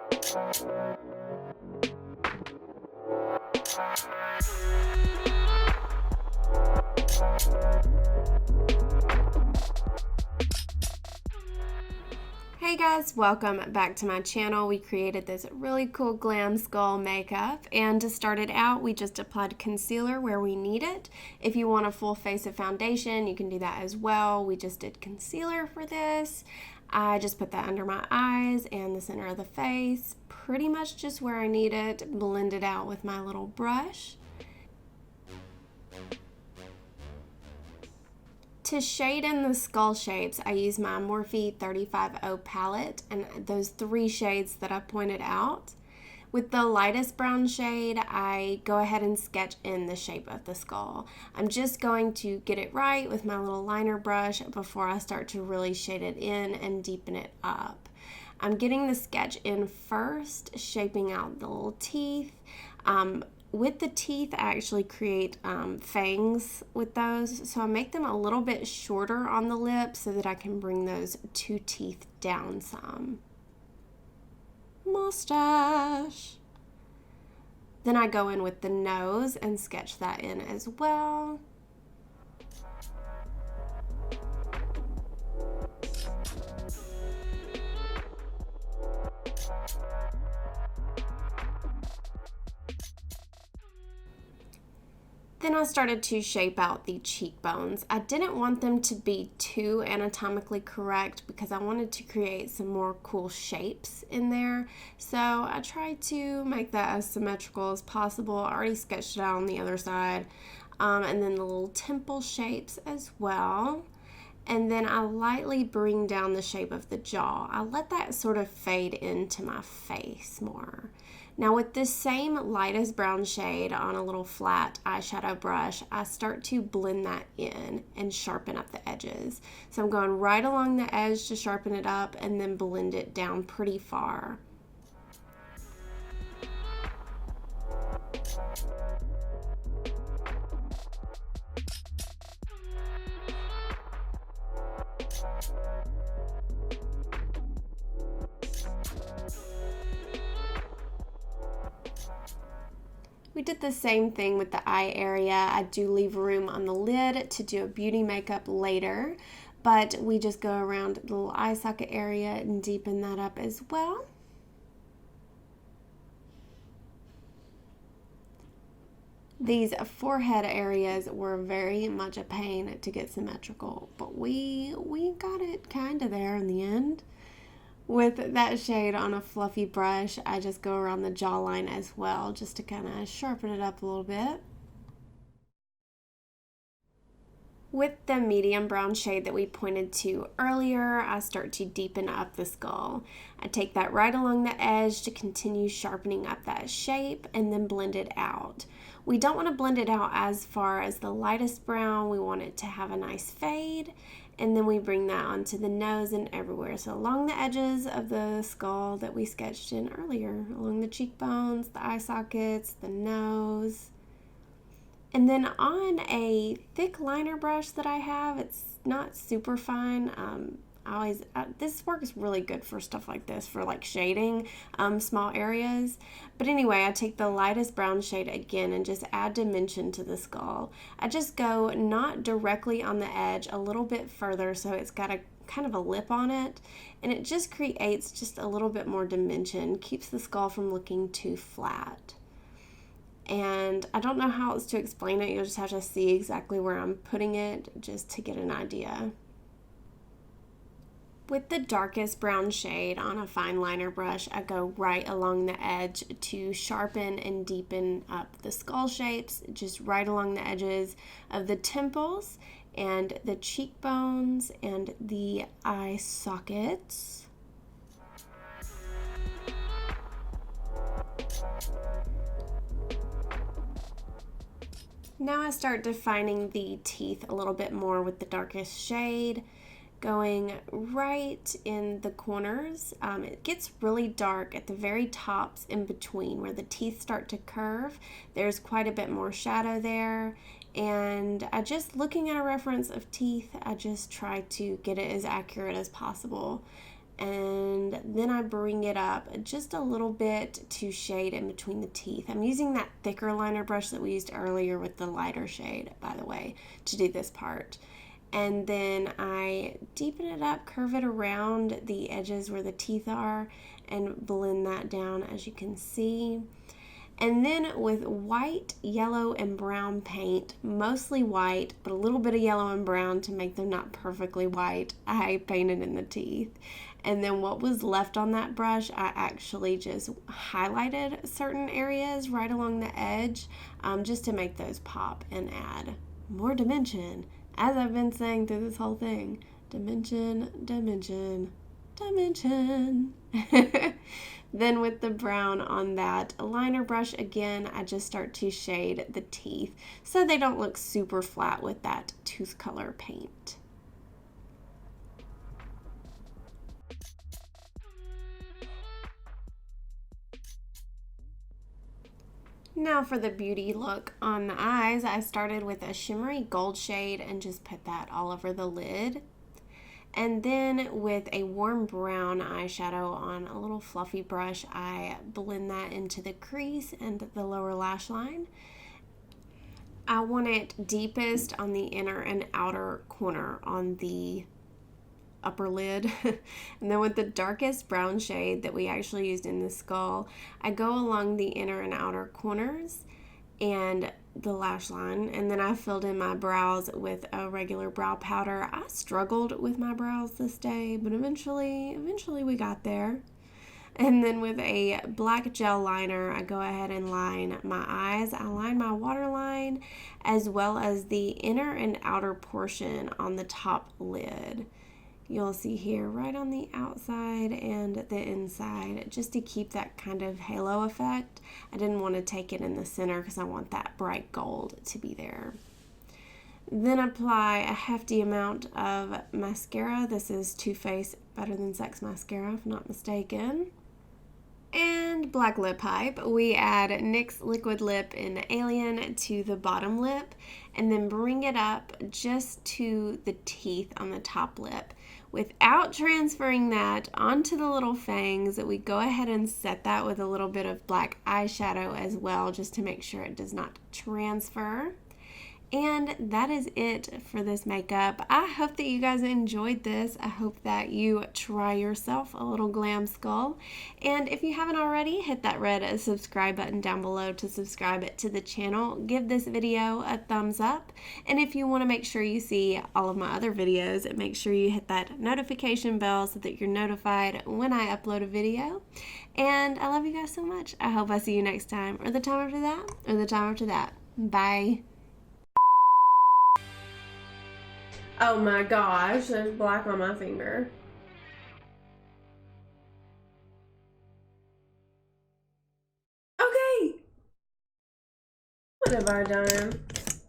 Hey guys, welcome back to my channel. We created this really cool glam skull makeup, and to start it out we just applied concealer where we need it. If you want a full face of foundation you can do that as well. We just did concealer for this. I just put that under my eyes and the center of the face, pretty much just where I need it, blend it out with my little brush. To shade in the skull shapes, I use my Morphe 35O palette and those three shades that I pointed out. With the lightest brown shade, I go ahead and sketch in the shape of the skull. I'm just going to get it right with my little liner brush before I start to really shade it in and deepen it up. I'm getting the sketch in first, shaping out the little teeth. With the teeth, I actually create fangs with those, so I make them a little bit shorter on the lip so that I can bring those two teeth down some. Mustache. Then I go in with the nose and sketch that in as well. Then I started to shape out the cheekbones. I didn't want them to be too anatomically correct because I wanted to create some more cool shapes in there. So I tried to make that as symmetrical as possible. I already sketched it out on the other side. And then the little temple shapes as well. And then I lightly bring down the shape of the jaw. I let that sort of fade into my face more. Now with this same lightest brown shade on a little flat eyeshadow brush, I start to blend that in and sharpen up the edges. So I'm going right along the edge to sharpen it up and then blend it down pretty far. We did the same thing with the eye area. I do leave room on the lid to do a beauty makeup later, but we just go around the little eye socket area and deepen that up as well. These forehead areas were very much a pain to get symmetrical, but we got it kind of there in the end. With that shade on a fluffy brush, I just go around the jawline as well, just to kind of sharpen it up a little bit. With the medium brown shade that we pointed to earlier, I start to deepen up the skull. I take that right along the edge to continue sharpening up that shape and then blend it out. We don't want to blend it out as far as the lightest brown. We want it to have a nice fade, and then we bring that onto the nose and everywhere. So along the edges of the skull that we sketched in earlier, along the cheekbones, the eye sockets, the nose. And then on a thick liner brush that I have, it's not super fine. This works really good for stuff like this, for like shading small areas. But anyway, I take the lightest brown shade again and just add dimension to the skull. I just go not directly on the edge, a little bit further so it's got a kind of a lip on it, and it just creates just a little bit more dimension, keeps the skull from looking too flat. And I don't know how else to explain it. You'll just have to see exactly where I'm putting it just to get an idea. With the darkest brown shade on a fine liner brush, I go right along the edge to sharpen and deepen up the skull shapes, just right along the edges of the temples and the cheekbones and the eye sockets. Now I start defining the teeth a little bit more with the darkest shade, going right in the corners. It gets really dark at the very tops in between where the teeth start to curve. There's quite a bit more shadow there, and looking at a reference of teeth, I just try to get it as accurate as possible. And then I bring it up just a little bit to shade in between the teeth. I'm using that thicker liner brush that we used earlier with the lighter shade, by the way, to do this part. And then I deepen it up, curve it around the edges where the teeth are, and blend that down, as you can see. And then with white, yellow, and brown paint, mostly white, but a little bit of yellow and brown to make them not perfectly white, I painted in the teeth. And then what was left on that brush, I actually just highlighted certain areas right along the edge, just to make those pop and add more dimension. As I've been saying through this whole thing, dimension, dimension, dimension. Then with the brown on that liner brush, again, I just start to shade the teeth so they don't look super flat with that tooth color paint. Now for the beauty look on the eyes, I started with a shimmery gold shade and just put that all over the lid. And then with a warm brown eyeshadow on a little fluffy brush, I blend that into the crease and the lower lash line. I want it deepest on the inner and outer corner on the upper lid. And then with the darkest brown shade that we actually used in the skull, I go along the inner and outer corners and the lash line, and then I filled in my brows with a regular brow powder. I struggled with my brows this day, but eventually we got there. And then with a black gel liner, I go ahead and line my eyes. I line my waterline as well as the inner and outer portion on the top lid. You'll see here right on the outside and the inside, just to keep that kind of halo effect. I didn't want to take it in the center because I want that bright gold to be there. Then apply a hefty amount of mascara. This is Too Faced Better Than Sex mascara, if I'm not mistaken. And black lip hype. We add NYX Liquid Lip in Alien to the bottom lip and then bring it up just to the teeth on the top lip. Without transferring that onto the little fangs, we go ahead and set that with a little bit of black eyeshadow as well, just to make sure it does not transfer. And that is it for this makeup. I hope that you guys enjoyed this. I hope that you try yourself a little glam skull. And if you haven't already, hit that red subscribe button down below to subscribe to the channel. Give this video a thumbs up. And if you want to make sure you see all of my other videos, make sure you hit that notification bell so that you're notified when I upload a video. And I love you guys so much. I hope I see you next time, or the time after that, or the time after that. Bye. Oh my gosh, there's black on my finger. Okay. What have I done?